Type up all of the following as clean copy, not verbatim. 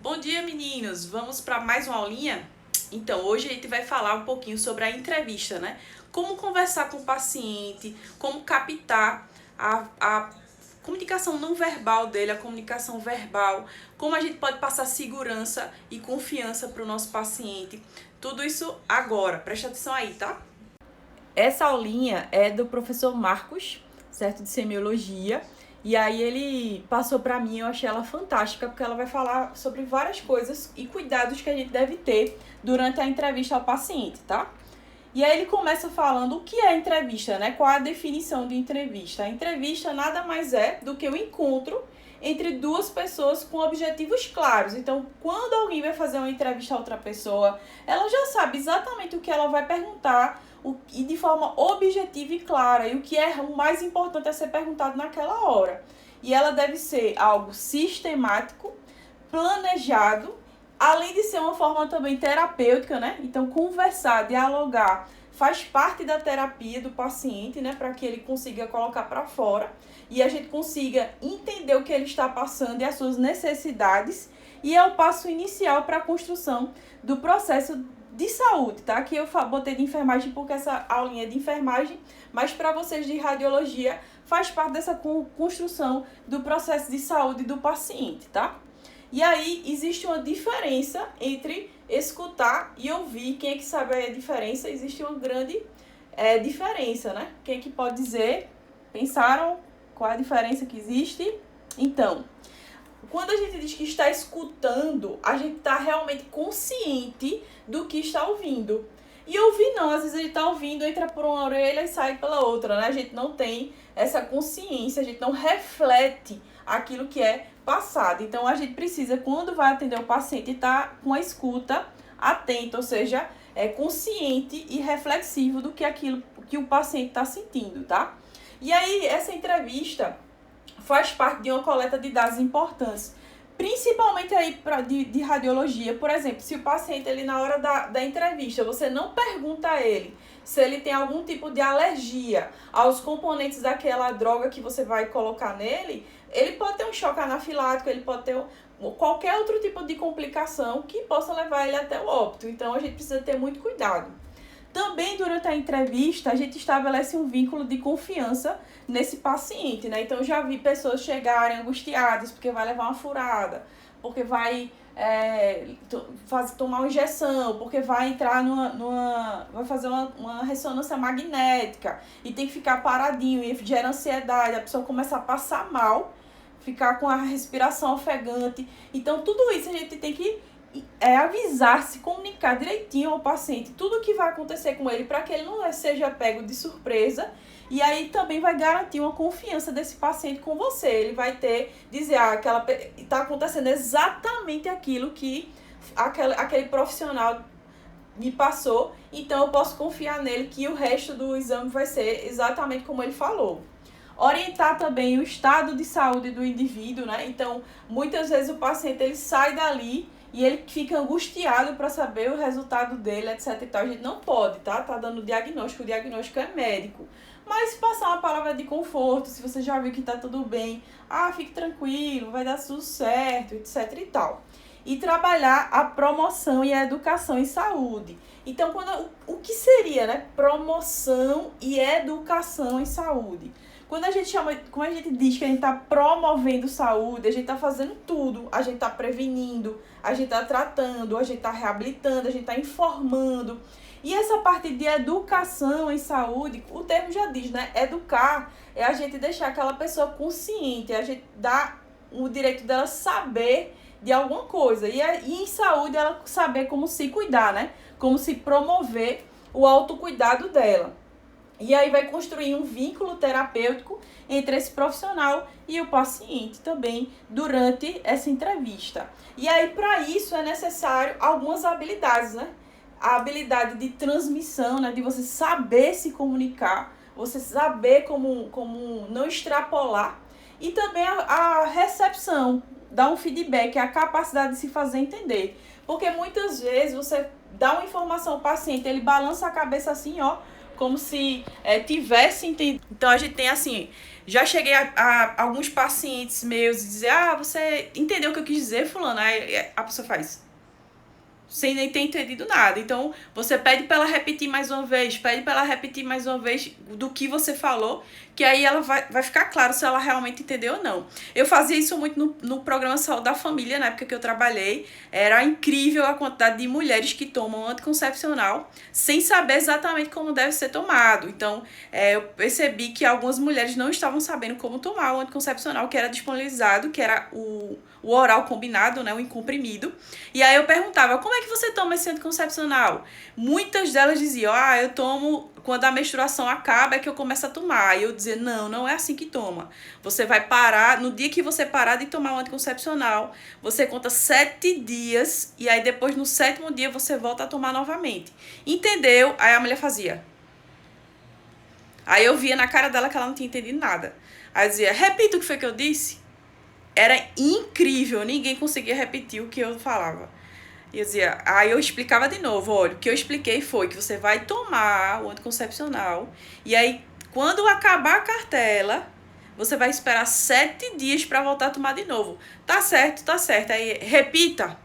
Bom dia, meninos! Vamos para mais uma aulinha? Então, hoje a gente vai falar um pouquinho sobre a entrevista, né? Como conversar com o paciente, como captar a comunicação não verbal dele, a comunicação verbal, como a gente pode passar segurança e confiança para o nosso paciente. Tudo isso agora, presta atenção aí, tá? Essa aulinha é do professor Marcos, certo? De semiologia. E aí ele passou para mim, eu achei ela fantástica, porque ela vai falar sobre várias coisas e cuidados que a gente deve ter durante a entrevista ao paciente, tá? E aí ele começa falando o que é entrevista, né? Qual a definição de entrevista? A entrevista nada mais é do que o encontro entre duas pessoas com objetivos claros. Então, quando alguém vai fazer uma entrevista a outra pessoa, ela já sabe exatamente o que ela vai perguntar e de forma objetiva e clara, e o que é o mais importante a ser perguntado naquela hora. E ela deve ser algo sistemático, planejado, além de ser uma forma também terapêutica, né? Então, conversar, dialogar, faz parte da terapia do paciente, né? Para que ele consiga colocar para fora e a gente consiga entender o que ele está passando e as suas necessidades. E é o passo inicial para a construção do processo de saúde, tá? Aqui eu botei de enfermagem porque essa aulinha é de enfermagem, mas para vocês de radiologia faz parte dessa construção do processo de saúde do paciente, tá? E aí existe uma diferença entre escutar e ouvir. Quem é que sabe a diferença? Existe uma grande diferença, né? Quem é que pode dizer? Pensaram qual é a diferença que existe? Então, quando a gente diz que está escutando, a gente está realmente consciente do que está ouvindo. E ouvir não, às vezes a gente está ouvindo, entra por uma orelha e sai pela outra, né? A gente não tem essa consciência, a gente não reflete aquilo que é passado. Então a gente precisa, quando vai atender o paciente, estar com a escuta atenta, ou seja, consciente e reflexivo do que aquilo que o paciente está sentindo, tá? E aí, essa entrevista faz parte de uma coleta de dados importantes, principalmente aí de radiologia. Por exemplo, se o paciente, ele, na hora da entrevista, você não pergunta a ele se ele tem algum tipo de alergia aos componentes daquela droga que você vai colocar nele, ele pode ter um choque anafilático, ele pode ter qualquer outro tipo de complicação que possa levar ele até o óbito. Então, a gente precisa ter muito cuidado. Também, durante a entrevista, a gente estabelece um vínculo de confiança nesse paciente, né? Então, já vi pessoas chegarem angustiadas porque vai levar uma furada, porque vai tomar uma injeção, porque vai entrar vai fazer uma ressonância magnética e tem que ficar paradinho e gera ansiedade, a pessoa começa a passar mal, ficar com a respiração ofegante. Então, tudo isso a gente tem que avisar, se comunicar direitinho ao paciente tudo o que vai acontecer com ele para que ele não seja pego de surpresa. E aí também vai garantir uma confiança desse paciente com você. Ele vai dizer, está acontecendo exatamente aquilo que aquele profissional me passou, então eu posso confiar nele que o resto do exame vai ser exatamente como ele falou. Orientar também o estado de saúde do indivíduo, né? Então, muitas vezes o paciente ele sai dali e ele fica angustiado para saber o resultado dele, etc e tal. A gente não pode, tá? Tá dando diagnóstico, o diagnóstico é médico. Mas passar uma palavra de conforto, se você já viu que tá tudo bem, fique tranquilo, vai dar tudo certo, etc e tal. E trabalhar a promoção e a educação em saúde. Então, o que seria, né? Promoção e educação em saúde. Quando a gente diz que a gente está promovendo saúde, a gente está fazendo tudo. A gente está prevenindo, a gente está tratando, a gente está reabilitando, a gente está informando. E essa parte de educação em saúde, o termo já diz, né? Educar é a gente deixar aquela pessoa consciente, a gente dar o direito dela saber de alguma coisa. E em saúde, ela saber como se cuidar, né? Como se promover o autocuidado dela. E aí vai construir um vínculo terapêutico entre esse profissional e o paciente também durante essa entrevista. E aí, para isso, é necessário algumas habilidades, né? A habilidade de transmissão, né? De você saber se comunicar, você saber como não extrapolar. E também a recepção, dar um feedback, a capacidade de se fazer entender. Porque muitas vezes você dá uma informação ao paciente, ele balança a cabeça assim, ó, como se tivesse entendido. Então a gente tem assim, já cheguei a alguns pacientes meus e dizer, você entendeu o que eu quis dizer, fulano? Aí a pessoa faz, sem nem ter entendido nada. Então, você pede para ela repetir mais uma vez, do que você falou, que aí ela vai ficar claro se ela realmente entendeu ou não. Eu fazia isso muito no programa Saúde da Família, na época que eu trabalhei. Era incrível a quantidade de mulheres que tomam anticoncepcional sem saber exatamente como deve ser tomado. Então, eu percebi que algumas mulheres não estavam sabendo como tomar o anticoncepcional que era disponibilizado, que era o oral combinado, né, o comprimido. E aí eu perguntava, como é que você toma esse anticoncepcional? Muitas delas diziam, eu tomo quando a menstruação acaba é que eu começo a tomar. E eu dizia, não é assim que toma. Você vai parar, no dia que você parar de tomar o anticoncepcional, você conta 7 dias e aí depois no 7º dia você volta a tomar novamente. Entendeu? Aí a mulher fazia. Aí eu via na cara dela que ela não tinha entendido nada. Aí eu dizia, repita o que foi que eu disse. Era incrível, ninguém conseguia repetir o que eu falava. E eu dizia, aí eu explicava de novo, olha, o que eu expliquei foi que você vai tomar o anticoncepcional e aí quando acabar a cartela, você vai esperar 7 dias para voltar a tomar de novo. Tá certo. Aí repita.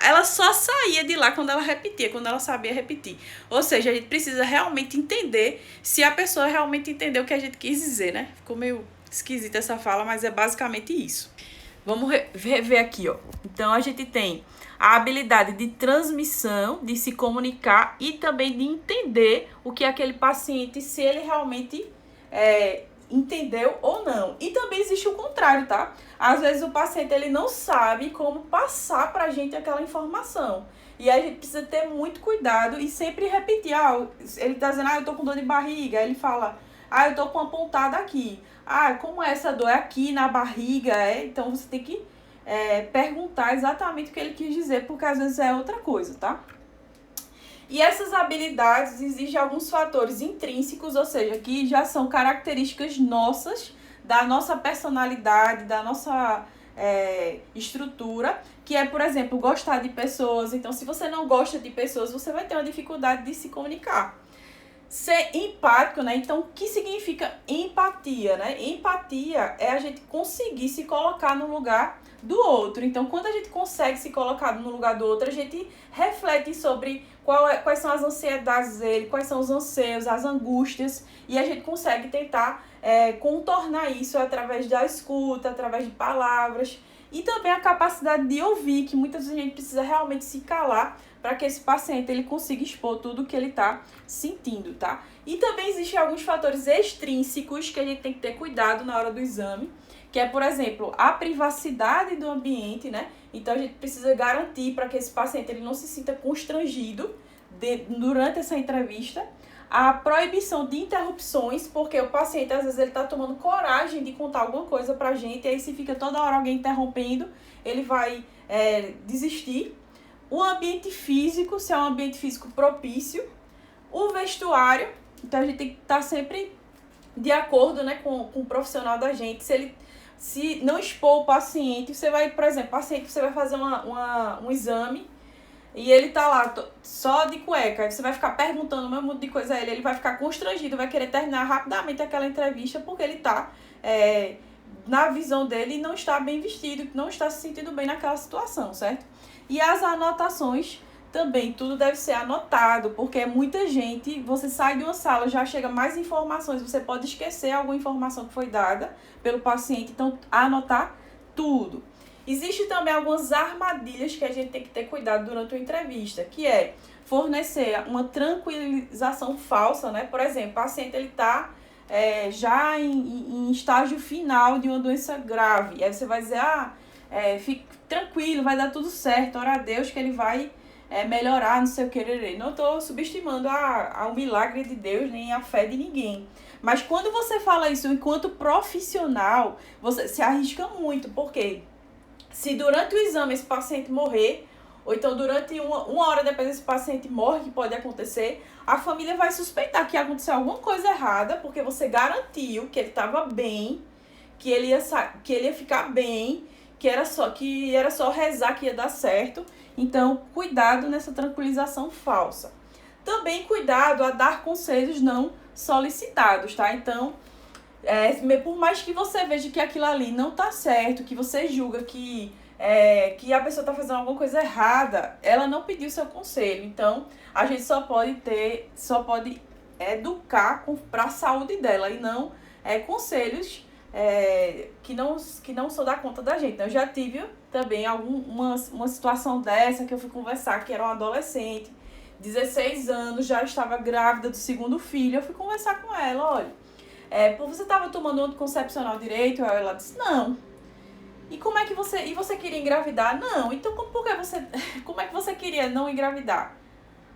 Ela só saía de lá quando ela repetia, quando ela sabia repetir. Ou seja, a gente precisa realmente entender se a pessoa realmente entendeu o que a gente quis dizer, né? Ficou meio esquisita essa fala, mas é basicamente isso. Vamos rever aqui, ó. Então, a gente tem a habilidade de transmissão, de se comunicar e também de entender o que aquele paciente, se ele realmente entendeu ou não. E também existe o contrário, tá? Às vezes o paciente ele não sabe como passar pra gente aquela informação. E aí a gente precisa ter muito cuidado e sempre repetir. Ele tá dizendo, eu tô com dor de barriga. Aí ele fala, eu tô com uma pontada aqui. Como essa dor é aqui na barriga, então você tem que perguntar exatamente o que ele quis dizer, porque às vezes é outra coisa, tá? E essas habilidades exigem alguns fatores intrínsecos, ou seja, que já são características nossas, da nossa personalidade, da nossa estrutura, que é, por exemplo, gostar de pessoas. Então, se você não gosta de pessoas, você vai ter uma dificuldade de se comunicar. Ser empático, né? Então, o que significa empatia, né? Empatia é a gente conseguir se colocar no lugar do outro. Então, quando a gente consegue se colocar no lugar do outro, a gente reflete sobre quais são as ansiedades dele, quais são os anseios, as angústias, e a gente consegue tentar contornar isso através da escuta, através de palavras, e também a capacidade de ouvir, que muitas vezes a gente precisa realmente se calar para que esse paciente ele consiga expor tudo o que ele está sentindo, tá? E também existem alguns fatores extrínsecos que a gente tem que ter cuidado na hora do exame, que é, por exemplo, a privacidade do ambiente, né? Então, a gente precisa garantir para que esse paciente ele não se sinta constrangido durante essa entrevista. A proibição de interrupções, porque o paciente, às vezes, ele está tomando coragem de contar alguma coisa para a gente, e aí se fica toda hora alguém interrompendo, ele vai desistir. O ambiente físico, se é um ambiente físico propício. O vestuário, então a gente tem que estar sempre de acordo, né, com o profissional da gente. Se não expor o paciente, você vai, por exemplo, você vai fazer um exame e ele tá lá só de cueca, aí você vai ficar perguntando o mesmo monte de coisa a ele vai ficar constrangido, vai querer terminar rapidamente aquela entrevista porque ele tá, na visão dele, não está bem vestido, não está se sentindo bem naquela situação, certo? E as anotações também, tudo deve ser anotado, porque é muita gente, você sai de uma sala, já chega mais informações, você pode esquecer alguma informação que foi dada pelo paciente, então anotar tudo. Existe também algumas armadilhas que a gente tem que ter cuidado durante uma entrevista, que é fornecer uma tranquilização falsa, né? Por exemplo, o paciente ele está já em estágio final de uma doença grave, aí você vai dizer, fique tranquilo, vai dar tudo certo, ora a Deus que ele vai melhorar, não sei o que. Não estou subestimando ao milagre de Deus, nem a fé de ninguém. Mas quando você fala isso enquanto profissional, você se arrisca muito, porque se durante o exame esse paciente morrer, ou então durante uma hora depois esse paciente morre, que pode acontecer, a família vai suspeitar que aconteceu alguma coisa errada, porque você garantiu que ele estava bem, que ele ia ficar bem, que era só rezar que ia dar certo. Então, cuidado nessa tranquilização falsa. Também cuidado a dar conselhos não solicitados, tá? Então, por mais que você veja que aquilo ali não tá certo, que você julga que a pessoa tá fazendo alguma coisa errada, ela não pediu seu conselho. Então, a gente só pode educar para a saúde dela e não conselhos que não são da conta da gente. Eu já tive também uma situação dessa que eu fui conversar, que era uma adolescente, 16 anos, já estava grávida do segundo filho. Eu fui conversar com ela, olha, você estava tomando anticoncepcional direito? Aí ela disse, não. E como é que você queria engravidar? Não. Então como é que você queria não engravidar?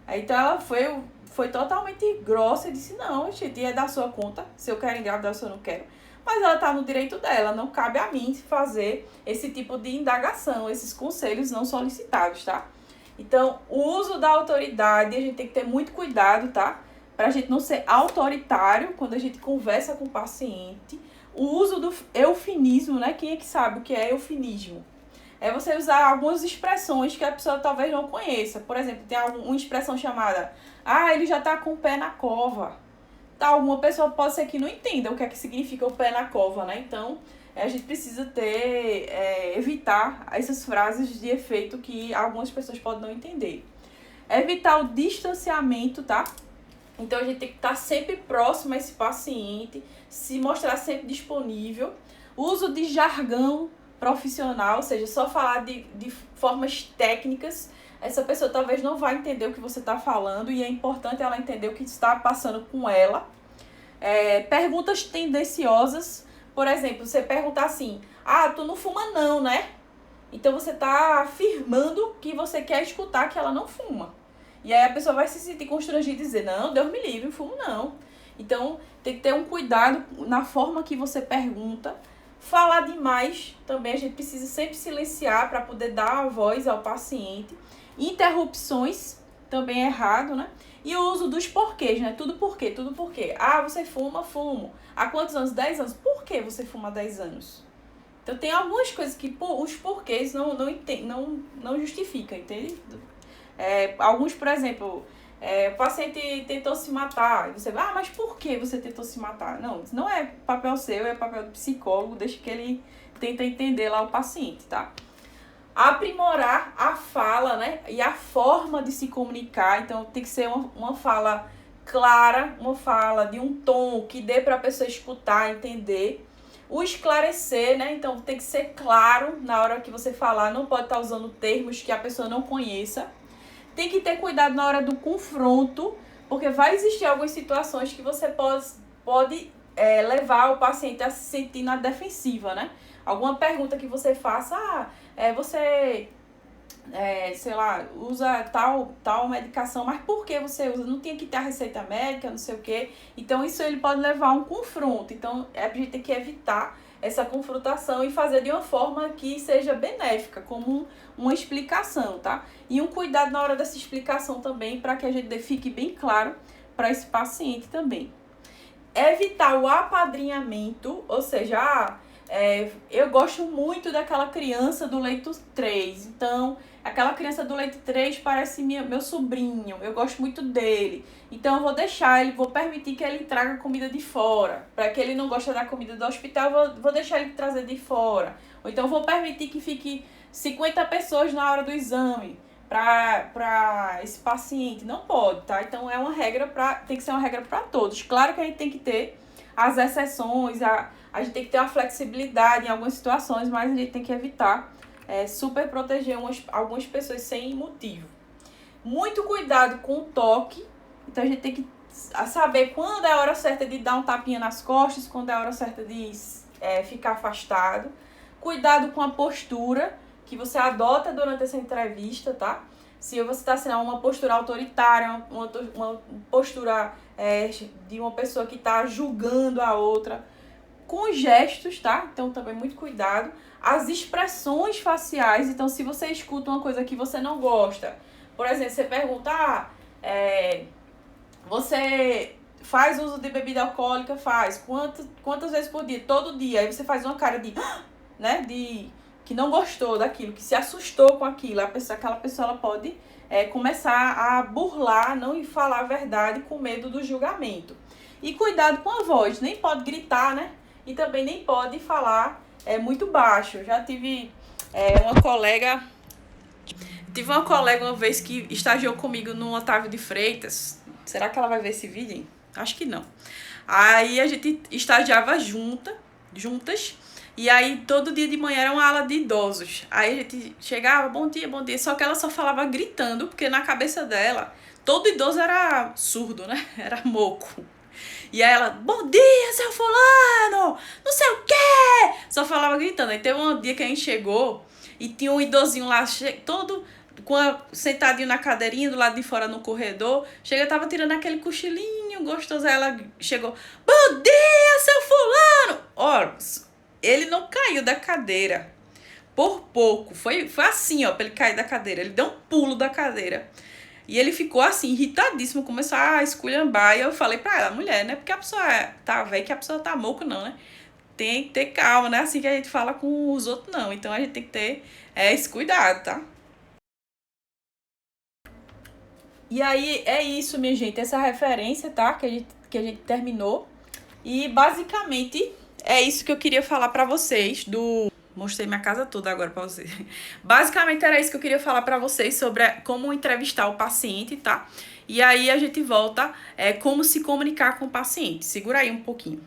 Aí então ela foi totalmente grossa e disse, não, gente, é da sua conta, se eu quero engravidar ou se eu não quero. Mas ela tá no direito dela, não cabe a mim fazer esse tipo de indagação, esses conselhos não solicitados, tá? Então, o uso da autoridade, a gente tem que ter muito cuidado, tá? Pra gente não ser autoritário quando a gente conversa com o paciente. O uso do eufemismo, né? Quem é que sabe o que é eufemismo? É você usar algumas expressões que a pessoa talvez não conheça. Por exemplo, tem uma expressão chamada, ele já tá com o pé na cova. Tá, alguma pessoa pode ser que não entenda o que é que significa o pé na cova, né? Então, a gente precisa evitar essas frases de efeito que algumas pessoas podem não entender. Evitar o distanciamento, tá? Então, a gente tem que estar sempre próximo a esse paciente, se mostrar sempre disponível. Uso de jargão profissional, ou seja, só falar de formas técnicas. Essa pessoa talvez não vai entender o que você está falando e é importante ela entender o que está passando com ela. Perguntas tendenciosas, por exemplo, você perguntar assim, tu não fuma não, né? Então você está afirmando que você quer escutar que ela não fuma. E aí a pessoa vai se sentir constrangida e dizer, não, Deus me livre, não fumo não. Então tem que ter um cuidado na forma que você pergunta. Falar demais também, a gente precisa sempre silenciar para poder dar a voz ao paciente. Interrupções também é errado, né? E o uso dos porquês, né? Tudo por quê? Você fuma? Fumo. Há quantos anos? 10 anos. Por que você fuma há 10 anos? Então tem algumas coisas que os porquês não justificam, entende? Alguns, por exemplo, o paciente tentou se matar. E você vai, mas por que você tentou se matar? Não, isso não é papel seu, é papel do psicólogo. Deixa que ele tenta entender lá o paciente, tá? Aprimorar a fala, né? E a forma de se comunicar. Então, tem que ser uma fala clara, uma fala de um tom que dê para a pessoa escutar, entender. O esclarecer, né? Então, tem que ser claro na hora que você falar. Não pode estar usando termos que a pessoa não conheça. Tem que ter cuidado na hora do confronto, porque vai existir algumas situações que você pode levar o paciente a se sentir na defensiva, né? Alguma pergunta que você faça, você, sei lá, usa tal medicação, mas por que você usa? Não tinha que ter a receita médica, não sei o quê. Então, isso ele pode levar a um confronto. Então, a gente tem que evitar essa confrontação e fazer de uma forma que seja benéfica, como uma explicação, tá? E um cuidado na hora dessa explicação também, para que a gente fique bem claro para esse paciente também. Evitar o apadrinhamento, ou seja, eu gosto muito daquela criança do leito 3, então aquela criança do leito 3 parece meu sobrinho, eu gosto muito dele, então eu vou permitir que ele traga comida de fora, para que ele não goste da comida do hospital, vou deixar ele trazer de fora, ou então vou permitir que fique 50 pessoas na hora do exame para esse paciente. Não pode, tá? Então tem que ser uma regra para todos. Claro que a gente tem que ter as exceções, a gente tem que ter uma flexibilidade em algumas situações, mas a gente tem que evitar super proteger algumas pessoas sem motivo. Muito cuidado com o toque. Então a gente tem que saber quando é a hora certa de dar um tapinha nas costas, quando é a hora certa de ficar afastado. Cuidado com a postura que você adota durante essa entrevista, tá? Se você está sendo uma postura autoritária, uma postura de uma pessoa que está julgando a outra, com gestos, tá? Então também muito cuidado. As expressões faciais, então se você escuta uma coisa que você não gosta, por exemplo, você pergunta, você faz uso de bebida alcoólica? Faz. Quantas vezes por dia? Todo dia. Aí você faz uma cara de, né? que não gostou daquilo, que se assustou com aquilo, aquela pessoa ela pode começar a burlar, não falar a verdade com medo do julgamento. E cuidado com a voz, nem pode gritar, né? E também nem pode falar muito baixo. Eu já tive uma colega uma vez que estagiou comigo no Otávio de Freitas. Será que ela vai ver esse vídeo, hein? Acho que não. Aí a gente estagiava juntas. E aí todo dia de manhã era uma ala de idosos. Aí a gente chegava, bom dia, bom dia. Só que ela só falava gritando, porque na cabeça dela, todo idoso era surdo, né? Era moco. E aí ela, bom dia, seu fulano, não sei o quê. Só falava gritando. Aí teve um dia que a gente chegou e tinha um idosinho lá, todo sentadinho na cadeirinha do lado de fora no corredor. Chega, tava tirando aquele cochilinho gostoso. Aí ela chegou, bom dia, seu fulano. Ó, ele não caiu da cadeira por pouco. Foi assim, ó, pra ele cair da cadeira. Ele deu um pulo da cadeira. E ele ficou assim, irritadíssimo, começou a esculhambar. E eu falei pra ela, mulher, não é porque a pessoa tá velha que a pessoa tá moco, não, né? Tem que ter calma, né? Assim que a gente fala com os outros, não. Então a gente tem que ter esse cuidado, tá? E aí é isso, minha gente. Essa referência, tá? Que a gente terminou. E basicamente é isso que eu queria falar pra vocês Mostrei minha casa toda agora pra vocês. Basicamente era isso que eu queria falar pra vocês sobre como entrevistar o paciente, tá? E aí a gente volta como se comunicar com o paciente. Segura aí um pouquinho.